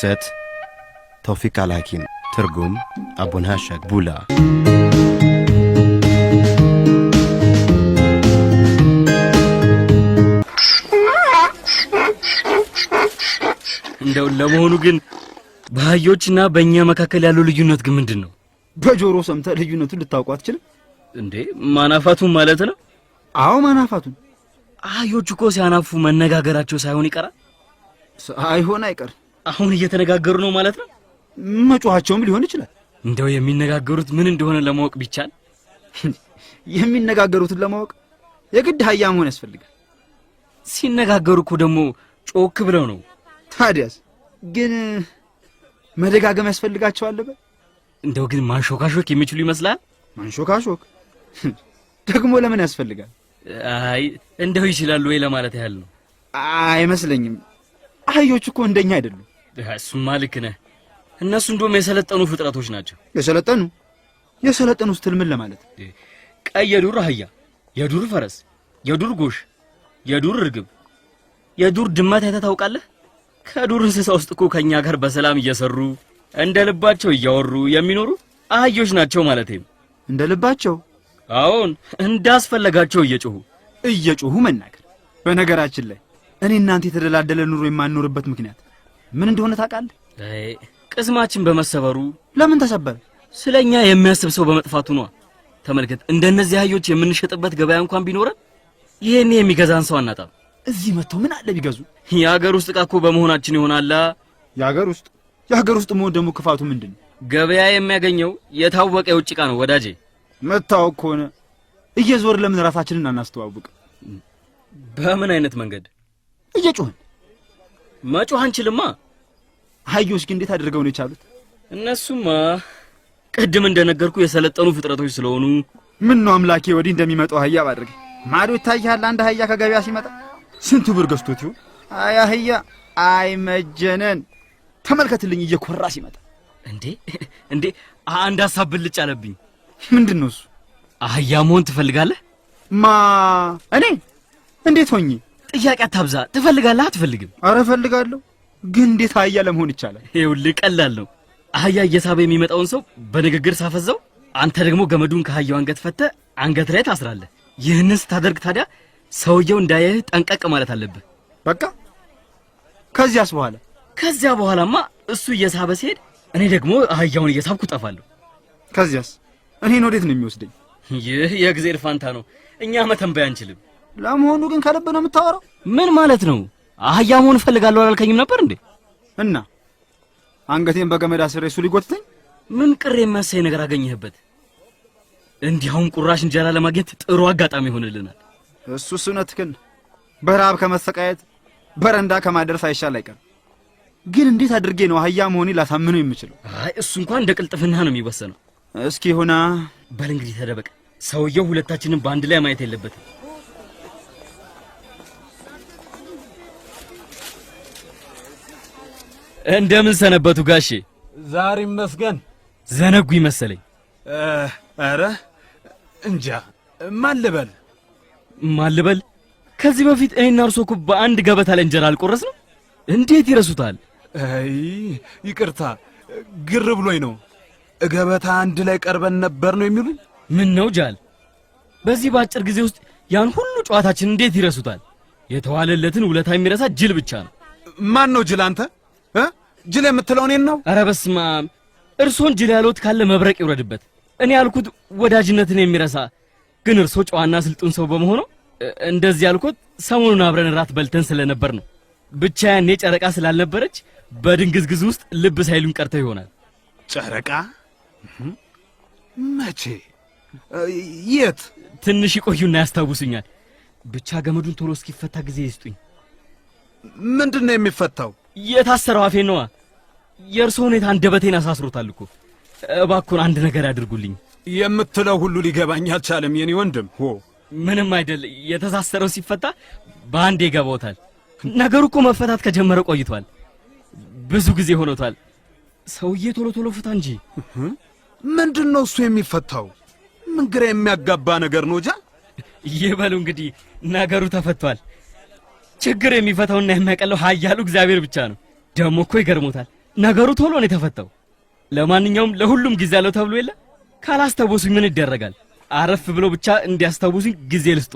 ድርሰት ተውፊቅ አልሐኪም፣ ትርጉም አቡነህ ሸክቡላ። እንደው ለመሆኑ ግን በአህዮችና በእኛ መካከል ያለው ልዩነት ግን ምንድን ነው? በጆሮ ሰምተህ ልዩነቱን ልታውቀው አትችልም እንዴ? ማናፋቱን ማለት ነው? አዎ ማናፋቱን። አህዮቹ እኮ ሲያናፉ መነጋገራቸው ሳይሆን ይቀራል። ሳይሆን አይቀር። አሁን እየተነጋገሩ ነው ማለት ነው? መጮኻቸውም ሊሆን ይችላል። እንደው የሚነጋገሩት ምን እንደሆነ ለማወቅ ቢቻል። የሚነጋገሩትን ለማወቅ የግድ አህያ መሆን ያስፈልጋል። ሲነጋገሩ እኮ ደግሞ ጮክ ብለው ነው። ታዲያስ ግን መደጋገም ያስፈልጋቸዋል። እንደው ግን ማንሾካሾክ የሚችሉ ይመስላል። ማንሾካሾክ ደግሞ ለምን ያስፈልጋል? አይ እንደው ይችላሉ ወይ ለማለት ያህል ነው። አይመስለኝም። አህዮች እኮ እንደኛ አይደሉም። እሱማ ልክ ነህ። እነሱ እንደውም የሰለጠኑ ፍጥረቶች ናቸው። የሰለጠኑ ስትል ምን ለማለት? ቀይ የዱር አህያ፣ የዱር ፈረስ፣ የዱር ጎሽ፣ የዱር እርግብ፣ የዱር ድመት አይተህ ታውቃለህ? ከዱር እንስሳ ውስጥ እኮ ከኛ ጋር በሰላም እየሰሩ እንደ ልባቸው እያወሩ የሚኖሩ አህዮች ናቸው ማለት ነው። እንደ ልባቸው? አዎን፣ እንዳስፈለጋቸው እየጮሁ መናገር። በነገራችን ላይ እኔ እናንተ የተደላደለ ኑሮ የማንኖርበት ምክንያት ምን እንደሆነ ታውቃለህ? ቅስማችን በመሰበሩ። ለምን ተሰበረ? ስለኛ የሚያስብ ሰው በመጥፋቱ ነው። ተመልከት፣ እንደነዚህ አህዮች የምንሸጥበት ገበያ እንኳን ቢኖረን ይሄን የሚገዛን ሰው አናጣም። እዚህ መጥተው ምን አለ ቢገዙ? የሀገር ውስጥ ዕቃ እኮ በመሆናችን ይሆናል። የሀገር ውስጥ መሆን ደግሞ ክፋቱ ምንድን ነው? ገበያ የሚያገኘው የታወቀ የውጭ ዕቃ ነው ወዳጄ። መታወቅ ከሆነ እየዞር ለምን ራሳችንን አናስተዋውቅ? በምን አይነት መንገድ? እየጮህን። መጮህ አንችልማ። አህዮች ግን እንዴት አድርገው ነው የቻሉት? እነሱማ ቅድም እንደነገርኩ የሰለጠኑ ፍጥረቶች ስለሆኑ። ምን ነው አምላኬ፣ ወዲህ እንደሚመጣው አህያ ባድርግ። ማዶ ይታያል። አንድ አህያ ከገበያ ሲመጣ ስንቱ ብር ገዝቶት ይሆን? አይ አህያ አይመጀነን። ተመልከትልኝ እየኮራ ሲመጣ። እንዴ አንድ ሐሳብ ብልጭ አለብኝ። ምንድነው እሱ? አህያ መሆን ትፈልጋለህ? እኔ እንዴት ሆኜ? ጥያቄ አታብዛ። ትፈልጋለህ አትፈልግም? አረ እፈልጋለሁ። ግን እንዴት አህያ ለመሆን ይቻላል? ይኸውልህ ቀላል ነው። አህያ እየሳበ የሚመጣውን ሰው በንግግር ሳፈዘው፣ አንተ ደግሞ ገመዱን ከአህያው አንገት ፈተህ አንገት ላይ ታስራለህ። ይህንን ስታደርግ ታዲያ ሰውየው እንዳያይህ ጠንቀቅ ማለት አለብህ። በቃ ከዚያ በኋላማ እሱ እየሳበ ሲሄድ እኔ ደግሞ አህያውን እየሳብኩ ጠፋለሁ። ከዚያስ እኔን ወዴት ነው የሚወስደኝ? ይህ የእግዚአብሔር ፋንታ ነው። እኛ መተንበይ አንችልም። ለመሆኑ ግን ከልብ ነው የምታወራው? ምን ማለት ነው? አህያ መሆን እፈልጋለሁ አላልከኝም ነበር እንዴ? እና አንገቴን በገመድ አስሬ እሱ ሊጎትተኝ? ምን ቅር የሚያሳይ ነገር አገኘህበት? እንዲያውም ቁራሽ እንጀራ ለማግኘት ጥሩ አጋጣሚ ይሆንልናል። እሱስ እውነትህን። በረሃብ ከመሰቃየት በረንዳ ከማደርስ አይሻል አይቀርም። ግን እንዴት አድርጌ ነው አህያ መሆኔ ላሳምነው የምችለው? አይ እሱ እንኳን እንደ ቅልጥፍና ነው የሚወሰነው። እስኪ ሆና በል እንግዲህ ተደበቅ። ሰውየው ሁለታችንን በአንድ ላይ ማየት የለበትም። እንደምን ሰነበቱ ጋሼ? ዛሬ ይመስገን። ዘነጉ ይመሰለኝ። አረ እንጃ ማን ልበል? ከዚህ በፊት እኔና እርሶ እኮ በአንድ ገበታ ላይ እንጀራ አልቆረስንም? እንዴት ይረሱታል? አይ ይቅርታ፣ ግር ብሎኝ ነው። ገበታ አንድ ላይ ቀርበን ነበር ነው የሚሉኝ? ምን ነው ጃል፣ በዚህ በአጭር ጊዜ ውስጥ ያን ሁሉ ጨዋታችን እንዴት ይረሱታል? የተዋለለትን ውለታ የሚረሳ ጅል ብቻ ነው። ማን ነው ጅል? አንተ ጅል የምትለው እኔን ነው? ኧረ በስመ አብ! እርሶን ጅል ያሉት ካለ መብረቅ ይውረድበት። እኔ ያልኩት ወዳጅነትን የሚረሳ ግን እርሶ ጨዋና ስልጡን ሰው በመሆኑ እንደዚህ ያልኩት ሰሞኑን አብረን ራት በልተን ስለነበር ነው። ብቻ ያኔ ጨረቃ ስላልነበረች በድንግዝግዝ ውስጥ ልብ ሳይሉን ቀርተው ይሆናል። ጨረቃ መቼ? የት? ትንሽ ይቆዩና ያስታውሱኛል። ብቻ ገመዱን ቶሎ እስኪፈታ ጊዜ ይስጡኝ። ምንድን ነው የሚፈታው? የታሰረው አፌ ነዋ። የእርሶ ሁኔታ አንደበቴን አሳስሮታል እኮ። እባክዎን አንድ ነገር ያድርጉልኝ። የምትለው ሁሉ ሊገባኝ አልቻለም የኔ ወንድም። ምንም አይደል። የተሳሰረው ሲፈታ በአንዴ ይገባዎታል። ነገሩ እኮ መፈታት ከጀመረ ቆይቷል። ብዙ ጊዜ ሆኖታል። ሰውዬ ቶሎ ፍታ እንጂ። ምንድነው እሱ የሚፈታው? ምን ግራ የሚያጋባ ነገር ነው ጃ? ይበሉ እንግዲህ ነገሩ ተፈቷል። ችግር የሚፈታውና የሚያቀለው ኃያሉ እግዚአብሔር ብቻ ነው። ደሞ እኮ ይገርሞታል። ነገሩ ቶሎ ነው የተፈታው። ለማንኛውም ለሁሉም ጊዜ አለው ተብሎ የለ። ካላስታወሱኝ ምን ይደረጋል? አረፍ ብሎ ብቻ እንዲያስታውሱኝ ጊዜ ልስጦ።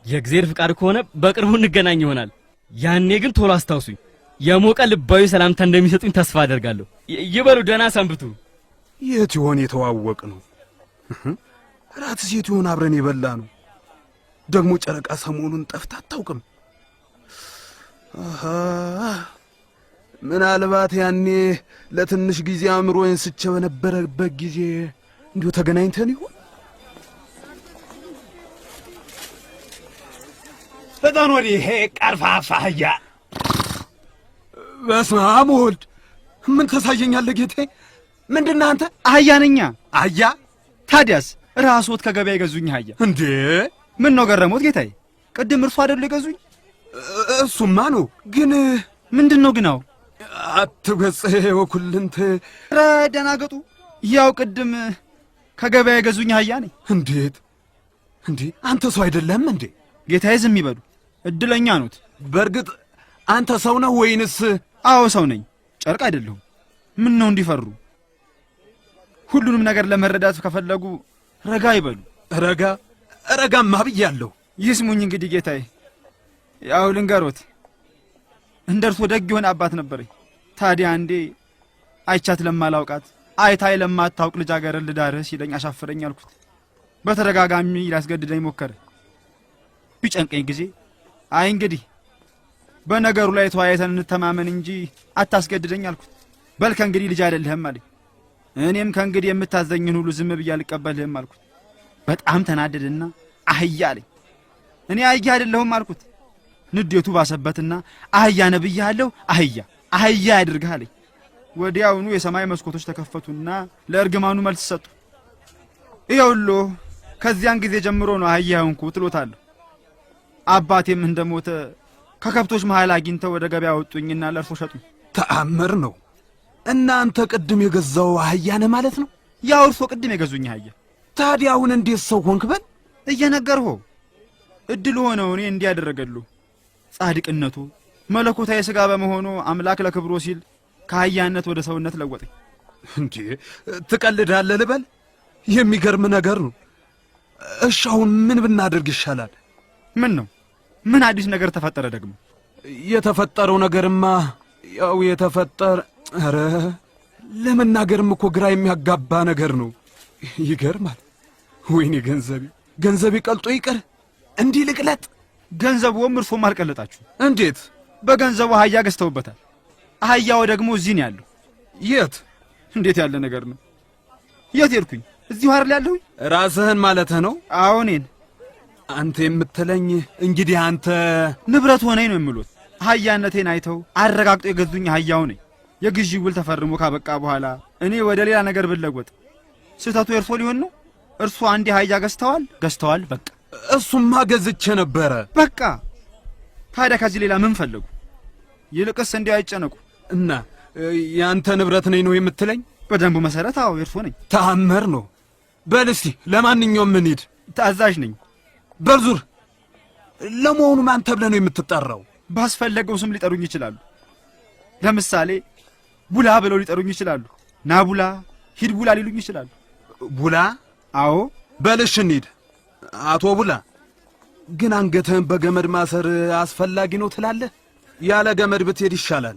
የእግዚአብሔር ፍቃድ ከሆነ በቅርቡ እንገናኝ ይሆናል። ያኔ ግን ቶሎ አስታውሱኝ። የሞቀ ልባዊ ሰላምታ እንደሚሰጡኝ ተስፋ አደርጋለሁ። ይበሉ፣ ደህና ሰንብቱ። የት ይሆን የተዋወቅ ነው? ራትስ የት ይሆን አብረን የበላ ነው? ደግሞ ጨረቃ ሰሞኑን ጠፍታ አታውቅም። ምናልባት ያኔ ለትንሽ ጊዜ አእምሮዬን ስቼ በነበረበት ጊዜ እንዲሁ ተገናኝተን ይሆን? ፈጠን ወዲህ ይሄ ቀርፋፋ አህያ። በስመ አብ ወልድ። ምን ታሳየኛለህ ጌታዬ? ምንድነህ አንተ? አህያ ነኛ። አህያ? ታዲያስ ራስዎት ከገበያ የገዙኝ አህያ እንዴ? ምን ነው ገረሞት ጌታዬ? ቅድም እርሱ አይደሉ የገዙኝ? እሱማ ነው፣ ግን ምንድን ነው ግናው? አትበጽሕ ወኩልንት። ኧረ ደናገጡ። ያው ቅድም ከገበያ የገዙኝ አህያ ነኝ። እንዴት እንዴ? አንተ ሰው አይደለም እንዴ? ጌታዬ ዝም ይበሉ፣ እድለኛ ኖት። በእርግጥ አንተ ሰው ነው ወይንስ? አዎ ሰው ነኝ፣ ጨርቅ አይደለሁም። ምን ነው እንዲፈሩ? ሁሉንም ነገር ለመረዳት ከፈለጉ ረጋ ይበሉ። ረጋማ ብያለሁ። ይስሙኝ እንግዲህ ጌታዬ። ያው ልንገሮት፣ እንደ እርሶ ደግ የሆነ አባት ነበረኝ። ታዲያ አንዴ አይቻት ለማላውቃት አይታይ ለማታውቅ ልጃገረድ ልዳርህ ሲለኝ አሻፈረኝ አልኩት። በተደጋጋሚ ሊያስገድደኝ ሞከረ። ቢጨንቀኝ ጊዜ አይ እንግዲህ በነገሩ ላይ ተወያይተን እንተማመን እንጂ አታስገድደኝ አልኩት። በል ከእንግዲህ ልጅ አይደለህም አለኝ። እኔም ከእንግዲህ የምታዘኝን ሁሉ ዝም ብዬ አልቀበልህም አልኩት። በጣም ተናደደና አህያ አለኝ። እኔ አህያ አይደለሁም አልኩት። ንዴቱ ባሰበትና አህያ ነብያለሁ፣ አህያ ያድርግህ አለኝ። ወዲያውኑ የሰማይ መስኮቶች ተከፈቱና ለእርግማኑ መልስ ሰጡ። ይኸውልዎ ከዚያን ጊዜ ጀምሮ ነው አህያ ሆንኩት እሎታለሁ። አባቴም እንደሞተ ከከብቶች መሃል አግኝተው ወደ ገበያ ወጡኝና ለእርሶ ሸጡኝ። ተአምር ነው። እናንተ ቅድም የገዛው አህያ ነህ ማለት ነው? ያው እርሶ ቅድም የገዙኝ አህያ። ታዲያ አሁን እንዴት ሰው ሆንክ? በል እየነገርሆ እድል ሆነው እኔ እንዲያደረገሉ ጻድቅነቱ መለኮታዊ ሥጋ በመሆኑ አምላክ ለክብሮ ሲል ከአህያነት ወደ ሰውነት ለወጠኝ። እንዴ ትቀልዳለህ ልበል? የሚገርም ነገር ነው። እሺ አሁን ምን ብናደርግ ይሻላል? ምን ነው? ምን አዲስ ነገር ተፈጠረ ደግሞ? የተፈጠረው ነገርማ ያው ኧረ ለመናገርም እኮ ግራ የሚያጋባ ነገር ነው። ይገርማል። ወይኔ ገንዘቤ ቀልጦ ይቀር እንዲህ ልቅለጥ። ገንዘቡም እርሶም አልቀለጣችሁ። እንዴት? በገንዘቡ አህያ ገዝተውበታል። አህያው ደግሞ እዚህ ነው ያለው። የት? እንዴት ያለ ነገር ነው? የት ሄድኩኝ? እዚሁ አይደል ያለሁኝ? ራስህን ማለትህ ነው? አዎ እኔን። አንተ የምትለኝ እንግዲህ አንተ ንብረት ሆነኝ ነው የምሉት። አህያነቴን አይተው አረጋግጦ የገዙኝ አህያው ነኝ። የግዢ ውል ተፈርሞ ካበቃ በኋላ እኔ ወደ ሌላ ነገር ብለወጥ ስህተቱ የእርሶ ሊሆን ነው? እርሶ አንዴ አህያ ገዝተዋል። በቃ እሱማ ገዝቼ ነበረ። በቃ ታዲያ ከዚህ ሌላ ምን ፈለጉ? ይልቅስ እንዲህ አይጨነቁ። እና ያንተ ንብረት ነኝ ነው የምትለኝ? በደንቡ መሰረት አዎ የእርሶ ነኝ። ተአምር ነው። በል እስቲ ለማንኛውም ምን ሂድ። ታዛዥ ነኝ። በርዙር ለመሆኑ ማን ተብለህ ነው የምትጠራው? ባስፈለገው ስም ሊጠሩኝ ይችላሉ። ለምሳሌ ቡላ ብለው ሊጠሩኝ ይችላሉ። ና ቡላ፣ ሂድ ቡላ ሊሉኝ ይችላሉ። ቡላ? አዎ። በልሽ እንሂድ። አቶ ቡላ ግን አንገትህን በገመድ ማሰር አስፈላጊ ነው ትላለህ? ያለ ገመድ ብትሄድ ይሻላል።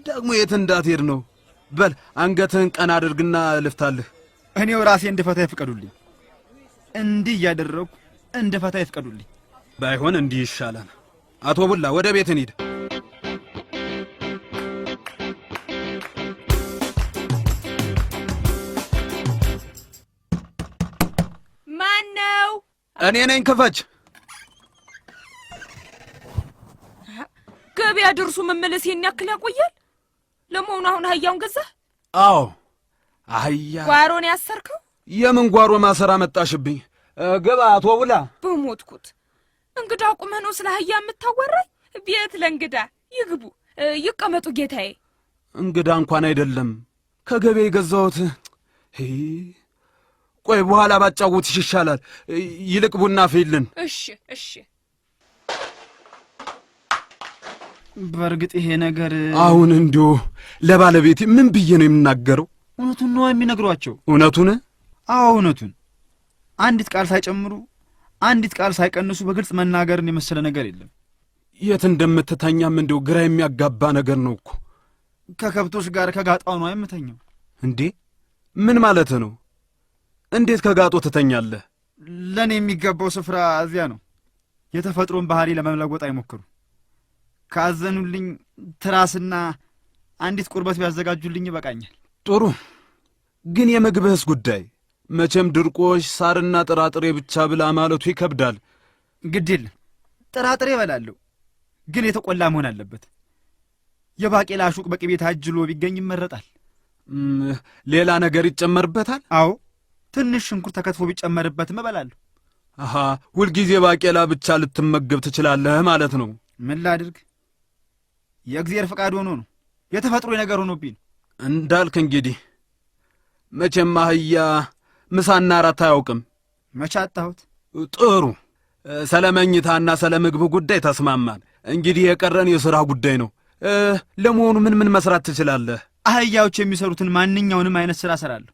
ደግሞ የት እንዳትሄድ ነው? በል አንገትህን ቀና አድርግና ልፍታልህ። እኔው ራሴ እንድፈታ ይፍቀዱልኝ። እንዲህ እያደረኩ እንድፈታ ይፍቀዱልኝ። ባይሆን እንዲህ ይሻላል። አቶ ቡላ ወደ ቤት እንሂድ። ማን ነው? እኔ ነኝ። ክፈች። ገበያ ድርሱ መመለስ ይሄን ያክል ያቆያል? ለመሆኑ አሁን አህያውን ገዛህ? አዎ አህያ። ጓሮን ያሰርከው? የምን ጓሮ ማሰራ መጣሽብኝ? ግባ አቶ ቡላ። በሞትኩት እንግዳ ቁመህ ነው ስለ አህያ የምታወራኝ? ቤት ለእንግዳ ይግቡ ይቀመጡ ጌታዬ። እንግዳ እንኳን አይደለም ከገበያ የገዛሁት። ቆይ በኋላ ባጫውትሽ ይሻላል። ይልቅ ቡና ፌልን። እሺ። በእርግጥ ይሄ ነገር አሁን እንዲሁ ለባለቤቴ ምን ብዬ ነው የምናገረው? እውነቱን ነው የሚነግሯቸው። እውነቱን? አዎ እውነቱን። አንዲት ቃል ሳይጨምሩ አንዲት ቃል ሳይቀንሱ በግልጽ መናገርን የመሰለ ነገር የለም። የት እንደምትተኛም እንዲሁ ግራ የሚያጋባ ነገር ነው እኮ። ከከብቶች ጋር ከጋጣው ነው የምተኛው። እንዴ ምን ማለት ነው? እንዴት ከጋጦ ትተኛለህ? ለእኔ የሚገባው ስፍራ እዚያ ነው። የተፈጥሮን ባህሪ ለመለወጥ አይሞክሩ። ካዘኑልኝ ትራስና አንዲት ቁርበት ቢያዘጋጁልኝ ይበቃኛል። ጥሩ። ግን የምግብህስ ጉዳይ? መቼም ድርቆሽ ሳርና ጥራጥሬ ብቻ ብላ ማለቱ ይከብዳል። ግድ የለም ጥራጥሬ እበላለሁ፣ ግን የተቆላ መሆን አለበት። የባቄላ ሹቅ በቅቤ ታጅሎ ቢገኝ ይመረጣል። ሌላ ነገር ይጨመርበታል? አዎ ትንሽ ሽንኩርት ተከትፎ ቢጨመርበትም እበላለሁ። አሃ ሁልጊዜ ባቄላ ብቻ ልትመገብ ትችላለህ ማለት ነው? ምን ላድርግ? የእግዚአብሔር ፈቃድ ሆኖ ነው፣ የተፈጥሮ ነገር ሆኖብኝ። እንዳልክ እንግዲህ መቼም አህያ ምሳና እራት አያውቅም። መቼ አጣሁት? ጥሩ። ስለ መኝታና ስለ ምግብ ጉዳይ ተስማማን። እንግዲህ የቀረን የሥራ ጉዳይ ነው። ለመሆኑ ምን መስራት ትችላለህ? አህያዎች የሚሰሩትን ማንኛውንም አይነት ሥራ እሠራለሁ።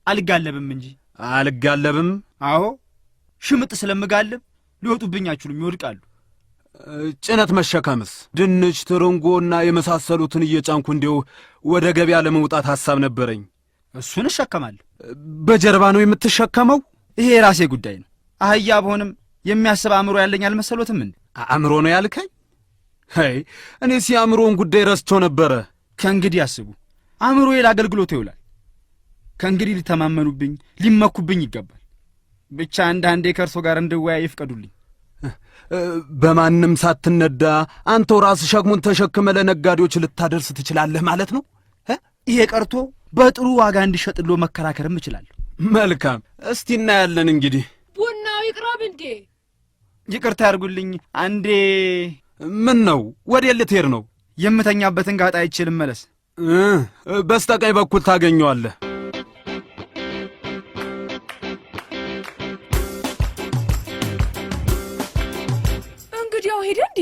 አልጋለብም እንጂ። አልጋለብም? አዎ ሽምጥ ስለምጋልብ ሊወጡብኝ አይችሉም፣ ይወድቃሉ። ጭነት መሸከምስ? ድንች፣ ትርንጎና የመሳሰሉትን እየጫንኩ እንዲሁ ወደ ገበያ ለመውጣት ሐሳብ ነበረኝ። እሱን እሸከማለሁ። በጀርባ ነው የምትሸከመው? ይሄ የራሴ ጉዳይ ነው። አህያ በሆንም የሚያስብ አእምሮ ያለኝ አልመሰሎትም እንዴ? አእምሮ ነው ያልከኝ? ሄይ እኔስ የአእምሮውን ጉዳይ ረስቸው ነበረ። ከእንግዲህ አስቡ፣ አእምሮዬ ለአገልግሎት ይውላል። ከእንግዲህ ሊተማመኑብኝ ሊመኩብኝ ይገባል። ብቻ አንዳንዴ ከእርሶ ጋር እንድወያይ ይፍቀዱልኝ። በማንም ሳትነዳ አንተው ራስህ ሸክሙን ተሸክመ ለነጋዴዎች ልታደርስ ትችላለህ ማለት ነው? ይሄ ቀርቶ በጥሩ ዋጋ እንዲሸጥሎ መከራከርም እችላለሁ። መልካም፣ እስቲ እናያለን። እንግዲህ ቡናው ይቅረብ እንዴ? ይቅርታ ያርጉልኝ፣ አንዴ። ምን ነው? ወዴት ልትሄድ ነው? የምተኛበትን ጋጣ አይቼ ልመለስ። በስተቀኝ በኩል ታገኘዋለህ። እንግዲያው ሄደ እንዴ?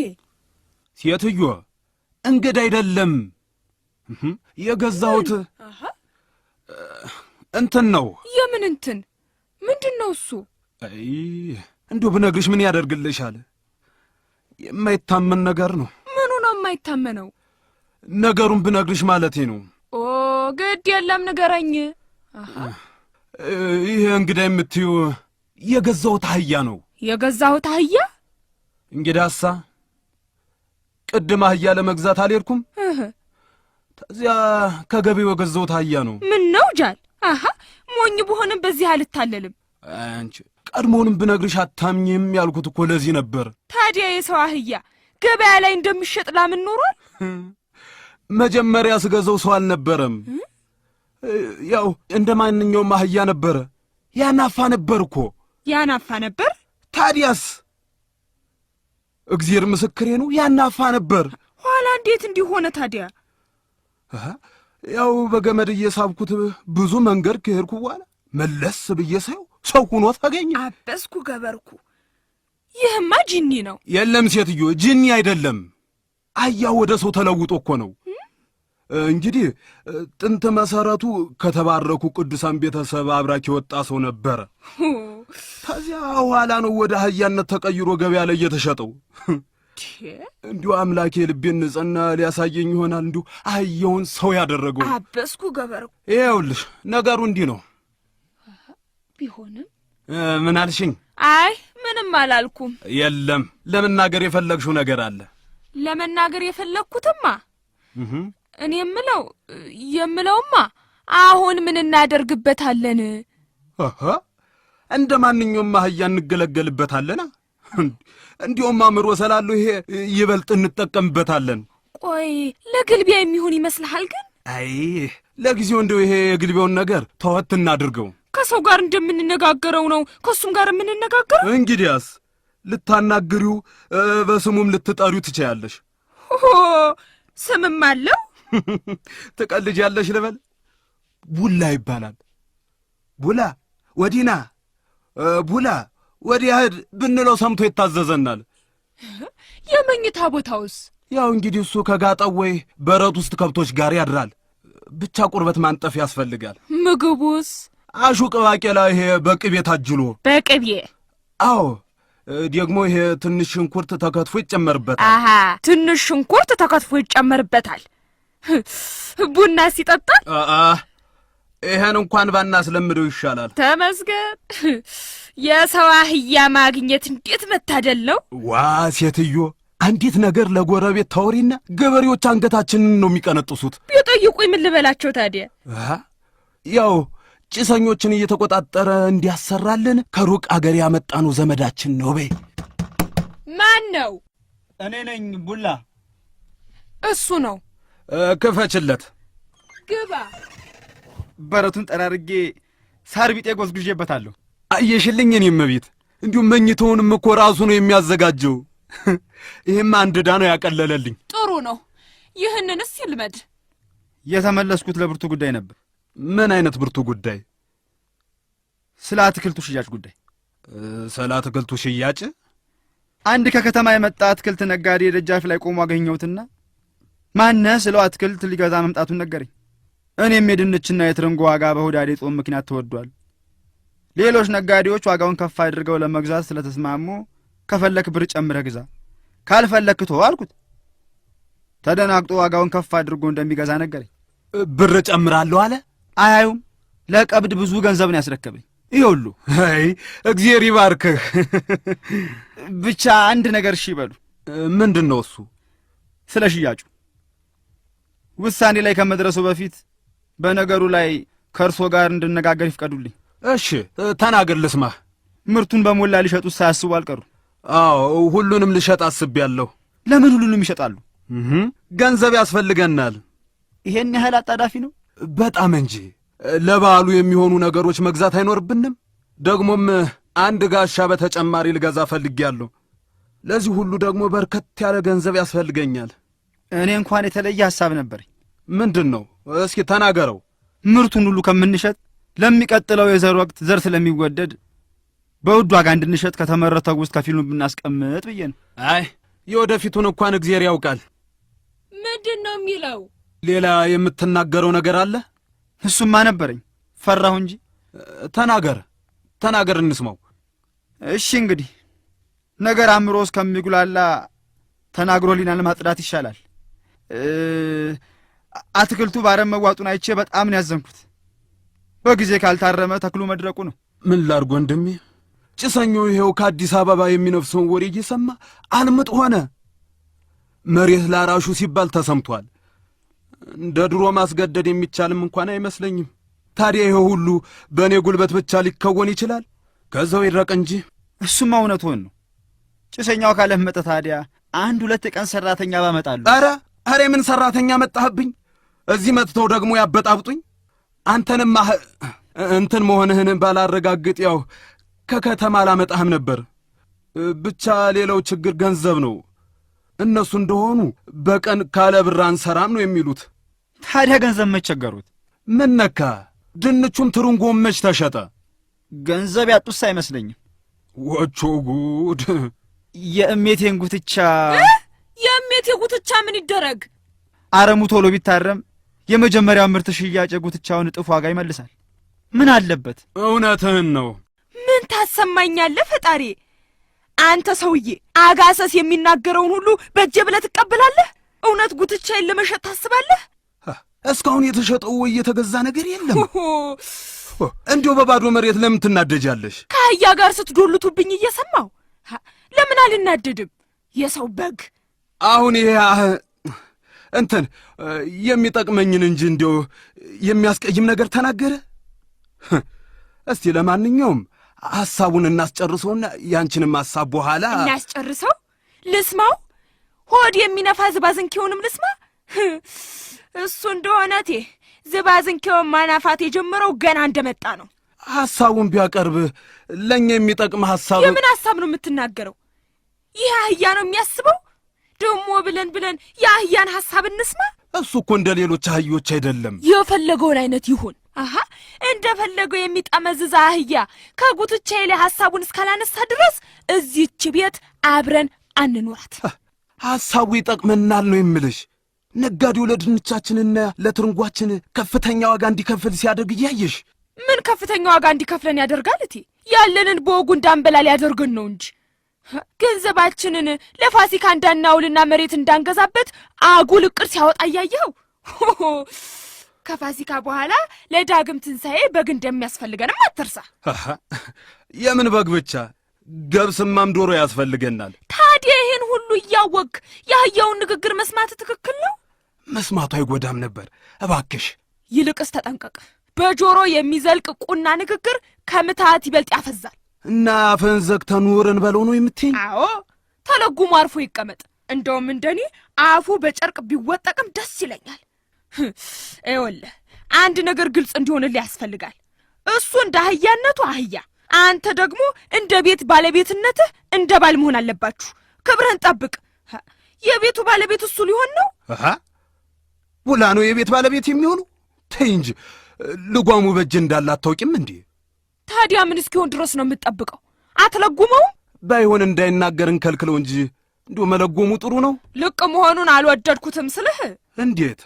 ሴትዮ እንግዳ አይደለም የገዛሁት እንትን ነው። የምን እንትን? ምንድን ነው እሱ? አይ እንዲሁ ብነግርሽ ምን ያደርግልሻል? የማይታመን ነገር ነው። ምኑ ነው የማይታመነው? ነገሩን ብነግርሽ ማለቴ ነው። ኦ ግድ የለም ንገረኝ። ይሄ እንግዳ የምትዩ የገዛሁት አህያ ነው። የገዛሁት አህያ? እንግዳሳ ቅድም አህያ ለመግዛት አልሄድኩም? ከዚያ ከገበያው የገዛሁት አህያ ነው። ምን ነው ጃል? ሞኝ ብሆንም በዚህ አልታለልም። አንቺ ቀድሞውንም ብነግርሽ አታምኝም ያልኩት እኮ ለዚህ ነበር። ታዲያ የሰው አህያ ገበያ ላይ እንደሚሸጥ ላምን ኖሯል? መጀመሪያ ስገዛው ሰው አልነበረም። ያው እንደ ማንኛውም አህያ ነበረ። ያናፋ ነበር እኮ። ያናፋ ነበር? ታዲያስ እግዚአብሔር ምስክሬ ነው፣ ያናፋ ነበር። ኋላ እንዴት እንዲሆነ ታዲያ? ያው በገመድ እየሳብኩት ብዙ መንገድ ከሄድኩ በኋላ መለስ ብዬ ሳየው ሰው ሆኖ ታገኘ። አበስኩ ገበርኩ። ይህማ ጅኒ ነው። የለም ሴትዮ፣ ጅኒ አይደለም። አህያው ወደ ሰው ተለውጦ እኮ ነው። እንግዲህ ጥንት መሰረቱ ከተባረኩ ቅዱሳን ቤተሰብ አብራክ የወጣ ሰው ነበረ። ከዚያ ኋላ ነው ወደ አህያነት ተቀይሮ ገበያ ላይ የተሸጠው። እንዲሁ አምላኬ ልቤን ንጽሕና ሊያሳየኝ ይሆናል እንዲሁ አህያውን ሰው ያደረገው። አበስኩ ገበርኩ። ይኸውልሽ ነገሩ እንዲህ ነው። ቢሆንም ምን አልሽኝ? አይ ምንም አላልኩም። የለም ለመናገር የፈለግሽው ነገር አለ። ለመናገር የፈለግኩትማ እኔ የምለውማ አሁን ምን እናደርግበታለን? እንደ ማንኛውም አህያ እንገለገልበታለና። እንዲሁም አእምሮ ስላለው ይሄ ይበልጥ እንጠቀምበታለን። ቆይ ለግልቢያ የሚሆን ይመስልሃል ግን? አይ ለጊዜው እንደው ይሄ የግልቢያውን ነገር ተወት እናድርገው። ከሰው ጋር እንደምንነጋገረው ነው ከሱም ጋር የምንነጋገረው። እንግዲያስ ልታናግሪው በስሙም ልትጠሪው ትችያለሽ። ስምም አለው? ትቀልጃለሽ ልበል? ቡላ ይባላል። ቡላ ወዲና፣ ቡላ ወዲያ ሂድ ብንለው ሰምቶ ይታዘዘናል። የመኝታ ቦታውስ? ያው እንግዲህ እሱ ከጋጠው ወይ በረት ውስጥ ከብቶች ጋር ያድራል። ብቻ ቁርበት ማንጠፍ ያስፈልጋል። ምግቡስ? አሹቅ ባቄላ፣ ይሄ በቅቤ ታጅሎ። በቅቤ? አዎ። ደግሞ ይሄ ትንሽ ሽንኩርት ተከትፎ ይጨመርበታል። አሃ፣ ትንሽ ሽንኩርት ተከትፎ ይጨመርበታል። ቡና ሲጠጣል? ይሄን እንኳን ባናስለምደው ይሻላል። ተመስገን። የሰው አህያ ማግኘት እንዴት መታደል ነው! ዋ ሴትዮ፣ አንዲት ነገር ለጎረቤት ታወሪና ገበሬዎች አንገታችንን ነው የሚቀነጥሱት። ቢጠይቁኝ ምን ልበላቸው ታዲያ? ያው ጭሰኞችን እየተቆጣጠረ እንዲያሰራልን ከሩቅ አገር ያመጣነው ዘመዳችን ነው። በይ። ማን ነው? እኔ ነኝ ቡላ። እሱ ነው። ክፈችለት። ግባ። በረቱን ጠራርጌ ሳር ቢጤ ጎዝጉዤበታለሁ። አየሽልኝ? እኔም ቤት እንዲሁም መኝተውንም እኮ ራሱ ነው የሚያዘጋጀው። ይህም አንድ ዕዳ ነው ያቀለለልኝ። ጥሩ ነው። ይህንንስ ይልመድ። የተመለስኩት ለብርቱ ጉዳይ ነበር። ምን አይነት ብርቱ ጉዳይ? ስለ አትክልቱ ሽያጭ ጉዳይ። ስለ አትክልቱ ሽያጭ? አንድ ከከተማ የመጣ አትክልት ነጋዴ ደጃፍ ላይ ቆሞ አገኘሁትና ማነህ ስለው አትክልት ሊገዛ መምጣቱን ነገረኝ። እኔም የድንችና የትርንጎ ዋጋ በሁዳዴ ጾም ምክንያት ተወዷል፣ ሌሎች ነጋዴዎች ዋጋውን ከፍ አድርገው ለመግዛት ስለተስማሙ ከፈለክ ብር ጨምረህ ግዛ፣ ካልፈለክ ተው አልኩት። ተደናግጦ ዋጋውን ከፍ አድርጎ እንደሚገዛ ነገረኝ። ብር ጨምራለሁ አለ። አያዩም፣ ለቀብድ ብዙ ገንዘብን ያስረከበኝ። ይኸውሉ። አይ እግዚአብሔር ይባርክህ። ብቻ አንድ ነገር እሺ ይበሉ። ምንድን ነው እሱ? ስለ ሽያጩ ውሳኔ ላይ ከመድረሱ በፊት በነገሩ ላይ ከእርሶ ጋር እንድነጋገር ይፍቀዱልኝ። እሺ ተናገር ልስማህ። ምርቱን በሞላ ሊሸጡት ሳያስቡ አልቀሩ። አዎ ሁሉንም ልሸጥ አስቤያለሁ። ለምን ሁሉንም ይሸጣሉ? ገንዘብ ያስፈልገናል። ይሄን ያህል አጣዳፊ ነው? በጣም እንጂ። ለበዓሉ የሚሆኑ ነገሮች መግዛት አይኖርብንም? ደግሞም አንድ ጋሻ በተጨማሪ ልገዛ ፈልጌያለሁ። ለዚህ ሁሉ ደግሞ በርከት ያለ ገንዘብ ያስፈልገኛል። እኔ እንኳን የተለየ ሐሳብ ነበረኝ። ምንድን ነው? እስኪ ተናገረው። ምርቱን ሁሉ ከምንሸጥ ለሚቀጥለው የዘር ወቅት ዘር ስለሚወደድ በውድ ዋጋ እንድንሸጥ ከተመረተው ውስጥ ከፊሉን ብናስቀምጥ ብዬ ነው። አይ የወደፊቱን እንኳን እግዚአብሔር ያውቃል። ምንድን ነው የሚለው? ሌላ የምትናገረው ነገር አለ? እሱማ ነበረኝ፣ ፈራሁ እንጂ። ተናገር እንስማው። እሺ እንግዲህ ነገር አእምሮ እስከሚጉላላ ተናግሮ ሊናን ማጽዳት ይሻላል። አትክልቱ ባረም መዋጡን አይቼ በጣም ነው ያዘንኩት። በጊዜ ካልታረመ ተክሉ መድረቁ ነው። ምን ላድርግ ወንድሜ፣ ጭሰኞ ይሄው ከአዲስ አበባ የሚነፍሰውን ወሬ እየሰማ አልምጥ ሆነ። መሬት ላራሹ ሲባል ተሰምቷል። እንደ ድሮ ማስገደድ የሚቻልም እንኳን አይመስለኝም። ታዲያ ይሄ ሁሉ በእኔ ጉልበት ብቻ ሊከወን ይችላል? ከዛው ይድረቅ እንጂ። እሱማ እውነትዎን ነው። ጭሰኛው ካለመጠ ታዲያ አንድ ሁለት የቀን ሰራተኛ ባመጣሉ። ኧረ ምን ሰራተኛ መጣህብኝ? እዚህ መጥተው ደግሞ ያበጣብጡኝ። አንተንማ እንትን መሆንህን ባላረጋግጥ ያው ከከተማ ላመጣህም ነበር። ብቻ ሌላው ችግር ገንዘብ ነው። እነሱ እንደሆኑ በቀን ካለ ብር አንሰራም ነው የሚሉት። ታዲያ ገንዘብ መቸገሩት? ምን ነካ? ድንቹም ትርንጎም መች ተሸጠ? ገንዘብ ያጡስ አይመስለኝም። ወቾ ጉድ! የእሜቴን ጉትቻ የእሜቴ ጉትቻ ምን ይደረግ? አረሙ ቶሎ ቢታረም የመጀመሪያው ምርት ሽያጭ ጉትቻውን እጥፍ ዋጋ ይመልሳል። ምን አለበት? እውነትህን ነው። ምን ታሰማኛለህ ፈጣሪ? አንተ ሰውዬ አጋሰስ የሚናገረውን ሁሉ በእጄ ብለህ ትቀበላለህ? እውነት ጉትቻዬን ለመሸጥ ታስባለህ? እስካሁን የተሸጠው ወይ የተገዛ ነገር የለም። እንዲሁ በባዶ መሬት ለምን ትናደጃለሽ? ከአህያ ጋር ስትዶልቱብኝ እየሰማው ለምን አልናደድም? የሰው በግ። አሁን ይሄ እንትን የሚጠቅመኝን እንጂ እንዲሁ የሚያስቀይም ነገር ተናገረ። እስቲ ለማንኛውም ሐሳቡን እናስጨርሰውና ያንቺንም ሐሳብ በኋላ እናስጨርሰው። ልስማው። ሆድ የሚነፋ ዝባዝንኬውንም ልስማ። እሱ እንደሆነቴ ዝባዝንኬውን ማናፋት የጀመረው ገና እንደመጣ ነው። ሐሳቡን ቢያቀርብ ለእኛ የሚጠቅም ሐሳብ። የምን ሐሳብ ነው የምትናገረው? ይህ አህያ ነው የሚያስበው? ደሞ ብለን የአህያን ሐሳብ እንስማ። እሱ እኮ እንደ ሌሎች አህዮች አይደለም። የፈለገውን አይነት ይሁን። አሃ እንደፈለገው የሚጠመዝዝ አህያ ከጉትቻዬ ላይ ሐሳቡን እስካላነሳ ድረስ እዚህች ቤት አብረን አንኖራት። ሐሳቡ ይጠቅመናል ነው የምልሽ። ነጋዴው ለድንቻችንና ለትርንጓችን ከፍተኛ ዋጋ እንዲከፍል ሲያደርግ እያየሽ። ምን ከፍተኛ ዋጋ እንዲከፍለን ያደርጋል? እቴ ያለንን በወጉ እንዳንበላ ሊያደርገን ነው እንጂ ገንዘባችንን ለፋሲካ እንዳናውልና መሬት እንዳንገዛበት አጉል ዕቅድ ሲያወጣ እያየኸው። ከፋሲካ በኋላ ለዳግም ትንሣኤ በግ እንደሚያስፈልገንም አትርሳ። የምን በግ ብቻ ገብስማም ዶሮ ያስፈልገናል። ታዲያ ይህን ሁሉ እያወቅ የአህያውን ንግግር መስማት ትክክል ነው? መስማቱ አይጎዳም ነበር። እባክሽ ይልቅስ ተጠንቀቅ። በጆሮ የሚዘልቅ ቁና ንግግር ከምትሃት ይበልጥ ያፈዛል። እና አፈን ዘግተን ኑርን በለው ነው የምትይኝ? አዎ፣ ተለጉሞ አርፎ ይቀመጥ። እንደውም እንደኔ አፉ በጨርቅ ቢወጠቅም ደስ ይለኛል። ይኸውልህ አንድ ነገር ግልጽ እንዲሆንልህ ያስፈልጋል። እሱ እንደ አህያነቱ አህያ፣ አንተ ደግሞ እንደ ቤት ባለቤትነትህ እንደ ባል መሆን አለባችሁ። ክብርህን ጠብቅ። የቤቱ ባለቤት እሱ ሊሆን ነው። ውላ ነው የቤት ባለቤት የሚሆኑ? ተይ እንጂ ልጓሙ በእጅ እንዳለ አታውቂም እንዴ? ታዲያ ምን እስኪሆን ድረስ ነው የምትጠብቀው? አትለጉመውም? ባይሆን እንዳይናገርን ከልክለው እንጂ እንዲሁ መለጎሙ ጥሩ ነው። ልቅ መሆኑን አልወደድኩትም ስልህ። እንዴት?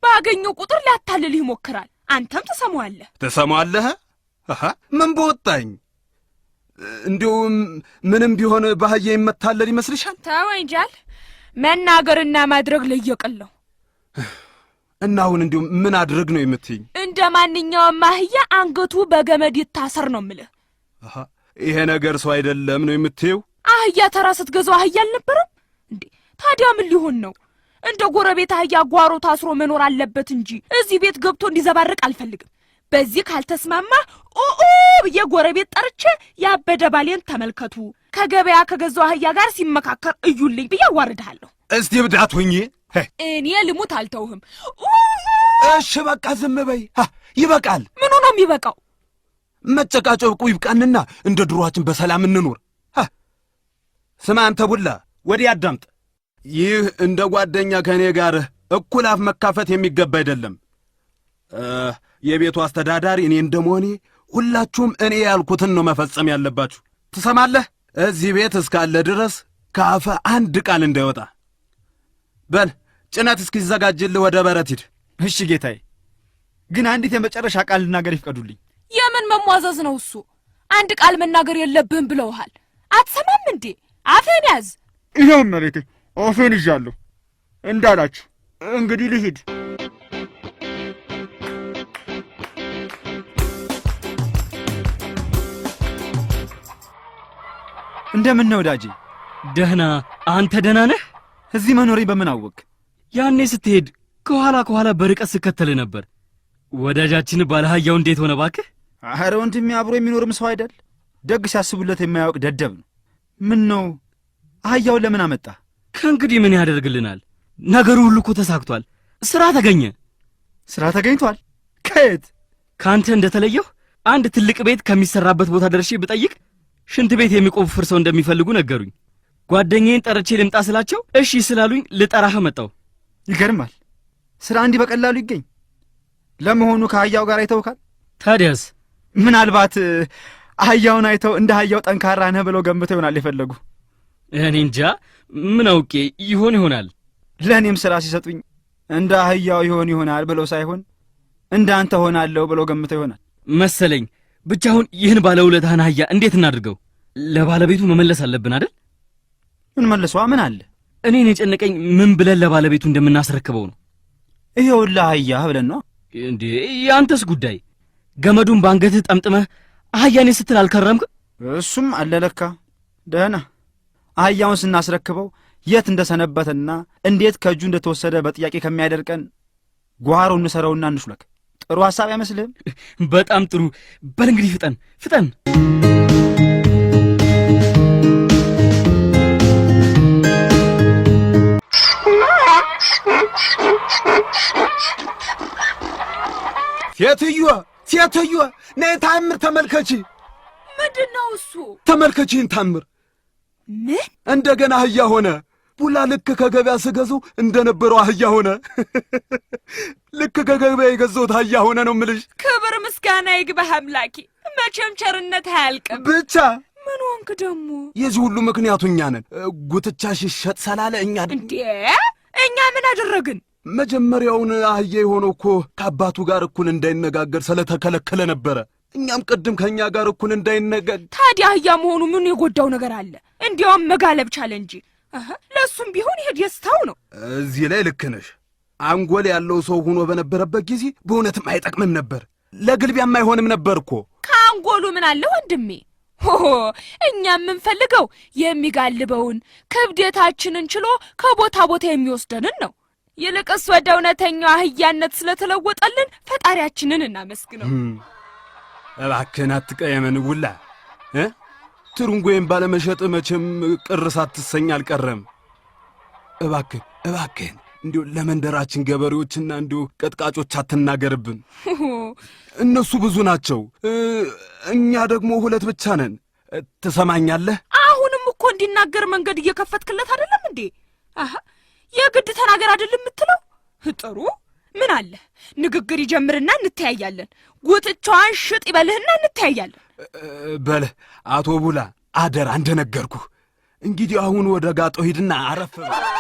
ባገኘው ቁጥር ሊያታልልህ ይሞክራል። አንተም ትሰማዋለህ። ትሰማዋለህ? ምን በወጣኝ። እንዲሁ ምንም ቢሆን ባህያ ይመታለል ይመስልሻል? ተወኝ ጃል። መናገርና ማድረግ ለየቅል ነው። እና አሁን እንዲሁ ምን አድርግ ነው የምትይኝ? እንደ ማንኛውም አህያ አንገቱ በገመድ ይታሰር ነው የምልህ። ይሄ ነገር ሰው አይደለም ነው የምትይው? አህያ ተራ ስትገዛው አህያ አልነበረም እንዴ? ታዲያ ምን ሊሆን ነው? እንደ ጎረቤት አህያ ጓሮ ታስሮ መኖር አለበት እንጂ እዚህ ቤት ገብቶ እንዲዘባርቅ አልፈልግም። በዚህ ካልተስማማ ብዬ ጎረቤት ጠርቼ ያበደ ባሌን ተመልከቱ፣ ከገበያ ከገዛው አህያ ጋር ሲመካከር እዩልኝ ብዬ አዋርድሃለሁ። እስቲ ብዳት ሆኜ እኔ ልሙት አልተውህም። እሺ በቃ ዝም በይ። ይበቃል። ምኑ ነው የሚበቃው? መጨቃጨቁ ይብቃንና እንደ ድሮአችን በሰላም እንኖር። ስማ አንተ ቡላ፣ ወዲህ አዳምጥ። ይህ እንደ ጓደኛ ከእኔ ጋር እኩል አፍ መካፈት የሚገባ አይደለም። የቤቱ አስተዳዳሪ እኔ እንደመሆኔ ሁላችሁም እኔ ያልኩትን ነው መፈጸም ያለባችሁ። ትሰማለህ? እዚህ ቤት እስካለ ድረስ ከአፈ አንድ ቃል እንዳይወጣ። በል ጭነት እስኪዘጋጅልህ ወደ በረት ሂድ። እሺ ጌታዬ፣ ግን አንዲት የመጨረሻ ቃል ልናገር ይፍቀዱልኝ። የምን መሟዘዝ ነው እሱ? አንድ ቃል መናገር የለብህም ብለውሃል። አትሰማም እንዴ? አፌን ያዝ። ይኸው መሬቴ፣ አፌን ይዣለሁ እንዳላችሁ። እንግዲህ ልሂድ። እንደምን ነው ወዳጄ? ደህና። አንተ ደህና ነህ? እዚህ መኖሬ በምን አወቅ? ያኔ ስትሄድ ከኋላ በርቀት ስከተልህ ነበር። ወዳጃችን ባለሃያው እንዴት ሆነ ባክህ? አረ ወንድሜ፣ አብሮ የሚኖርም ሰው አይደል? ደግ ሲያስቡለት የማያውቅ ደደብ ነው። ምን ነው አህያውን ለምን አመጣ? ከእንግዲህ ምን ያደርግልናል? ነገሩ ሁሉ እኮ ተሳክቷል። ሥራ ተገኘ። ሥራ ተገኝቷል? ከየት? ካንተ እንደተለየሁ አንድ ትልቅ ቤት ከሚሰራበት ቦታ ደርሼ ብጠይቅ ሽንት ቤት የሚቆፍር ሰው እንደሚፈልጉ ነገሩኝ። ጓደኛዬን ጠርቼ ልምጣ ስላቸው እሺ ስላሉኝ ልጠራህ መጣሁ። ይገርማል። ሥራ እንዲህ በቀላሉ ይገኝ? ለመሆኑ ከአህያው ጋር አይተውካል? ታዲያስ? ምናልባት አህያውን አይተው እንደ አህያው ጠንካራ ነህ ብለው ገምተው ይሆናል የፈለጉ። እኔ እንጃ፣ ምን አውቄ ይሆናል። ለእኔም ሥራ ሲሰጡኝ እንደ አህያው ይሆናል ብለው ሳይሆን እንደ አንተ ሆናለሁ ብለው ገምተው ይሆናል መሰለኝ። ብቻ አሁን ይህን ባለውለታህን አህያ እንዴት እናድርገው? ለባለቤቱ መመለስ አለብን አይደል? ምን መልሷ? ምን አለ? እኔን የጨነቀኝ ምን ብለን ለባለቤቱ እንደምናስረክበው ነው። ይኸውልህ አህያ ብለን ነው እንዴ? የአንተስ ጉዳይ። ገመዱን ባንገትህ ጠምጥመህ አህያኔ ስትል አልከረምክም? እሱም አለለካ። ደህና አህያውን ስናስረክበው የት እንደሰነበተና እንዴት ከእጁ እንደተወሰደ በጥያቄ ከሚያደርቀን ጓሮ እንሰረውና እንሹለክ። ጥሩ ሐሳብ አይመስልህም? በጣም ጥሩ። በል እንግዲህ ፍጠን። ሴትዮዋ ነይ ታምር ተመልከቺ። ምንድን ነው እሱ? ተመልከቺን ታምር። ምን? እንደገና አህያ ሆነ። ቡላ ልክ ከገበያ ስገዛው እንደነበረው አህያ ሆነ። ልክ ከገበያ የገዛሁት አህያ ሆነ ነው የምልሽ። ክብር ምስጋና ይግባህ አምላኬ። መቼም ቸርነት አያልቅም። ብቻ ምኑ ምን ወንክ ደግሞ? የዚህ ሁሉ ምክንያቱ እኛ ነን። ጉትቻሽ ይሸጥ ሰላለ እኛ እንዴ እኛ ምን አደረግን? መጀመሪያውን አህያ የሆነው እኮ ከአባቱ ጋር እኩል እንዳይነጋገር ስለተከለከለ ነበረ። እኛም ቅድም ከእኛ ጋር እኩል እንዳይነጋገር። ታዲያ አህያ መሆኑ ምን የጎዳው ነገር አለ? እንዲያውም መጋለብ ቻለ እንጂ ለእሱም ቢሆን ይሄ ደስታው ነው። እዚህ ላይ ልክ ነሽ። አንጎል ያለው ሰው ሆኖ በነበረበት ጊዜ በእውነትም አይጠቅምም ነበር፣ ለግልቢያም አይሆንም ነበር እኮ። ከአንጎሉ ምን አለ ወንድሜ? እኛ የምንፈልገው የሚጋልበውን ክብደታችንን ችሎ ከቦታ ቦታ የሚወስደንን ነው። ይልቅስ ወደ እውነተኛው አህያነት ስለተለወጠልን ፈጣሪያችንን እናመስግነው። እባክህን አትቀየመን ውላ። ትሩንጎዬን ባለመሸጥ መቼም ቅር ሳትሰኝ አልቀረም። እባክህን እንዲሁ ለመንደራችን ገበሬዎችና እንዲሁ ቀጥቃጮች አትናገርብን። እነሱ ብዙ ናቸው፣ እኛ ደግሞ 2 ብቻ ነን። ትሰማኛለህ? አሁንም እኮ እንዲናገር መንገድ እየከፈትክለት አይደለም እንዴ? የግድ ተናገር አይደለም የምትለው? ጥሩ፣ ምን አለ ንግግር ይጀምርና እንተያያለን። ጉትቻዋን ሽጥ ይበልህና እንተያያለን። በል አቶ ቡላ፣ አደራ እንደነገርኩህ። እንግዲህ አሁን ወደ ጋጦ ሂድና አረፍ በል።